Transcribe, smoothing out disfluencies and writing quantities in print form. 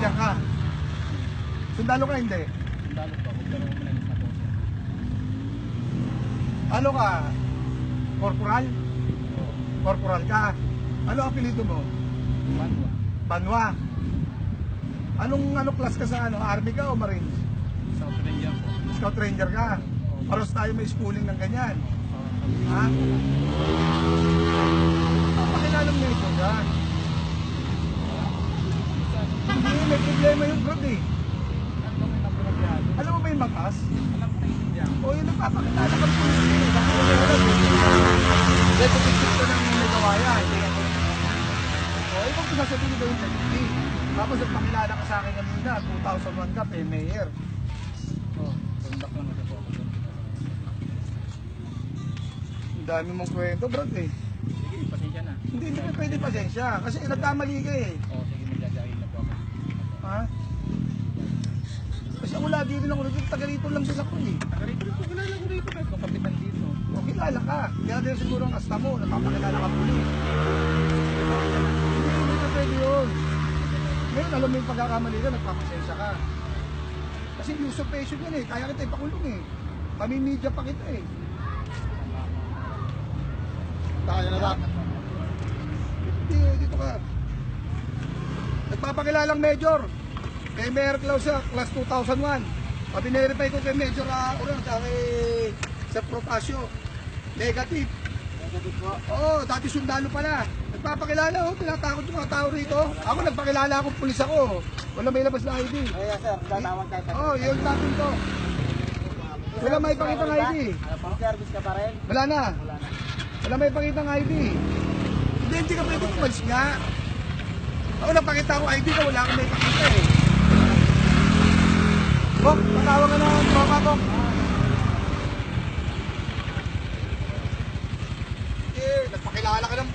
Civilian ka. Sundalo ka, hindi. Sundalo po, magkaroon ko na po siya. Ano ka? Corporal? Oo. Corporal ka. Ano ang apelido mo? Manwa. Banwa. Anong class ka sa ano? Army ka o Marines? South Ranger po. Scout Ranger ka. Paros tayo may schooling ng ganyan. Ha? Pakilalang nyo ito ka. Hindi, may problema yung grad eh. Ano ba may napulagyan? Alam mo ba yung makas? Alam ko yung yan. O yun ang papakilala kang pulis eh. Bakit mo yung alam eh? Dito picture ko ng may kawayan. O, ikaw kung sasabihin ko yung technique. Tapos nagpakilala ka sa akin kanina, 2001 ka, mayor. Oo. Conduct lang ito po ako doon. Ang dami mong kwento, Brad eh. Sige, pasensya na. Hindi ka pwede pasensya. Kasi nagkamali ka eh. Oo, sige, magdadahin na po ako. Ha? Kasi ako lagi rin ako rito, taga rito lang din ako eh. Taga-rito rin po, kilala ko rito kahit kung kapitan dito. O kilala ka. Kaya din siguro ang asta mo, napapakilala ka pulis. Hindi ka pwede yun. Ngayon, alam mo yung pagkakamali ka, nagpapasensya ka. Kasi usurpation yan eh, kaya kita ipakulong eh. Pamimidya pa kita eh. Kaya na lang. Hindi, dito ka. Nagpapakilalang Major. Kay Mayor Clausia, class 2001. Pabine-verify ko kay Major Oran, kay Sir Protasio. Negative. Negative po. Oo, dati sundalo pala. Nagpapakilala, tinatakot yung mga tao rito. Ako nagpakilala akong pulis ako. Wala may labas na ID. Ay, sir, tatawag tayo. Oo, yun natin to. Wala may pakitang ID. Ano po? Service ka pa rin? Wala na. Wala na. Wala may pakitang ID. Hindi ka pwede kumalis nga. Ako nagpakita ako ID ka, wala kang may pakita eh. Bok, patawag ka na ng tropa, Bok. Nagpakilala ka ng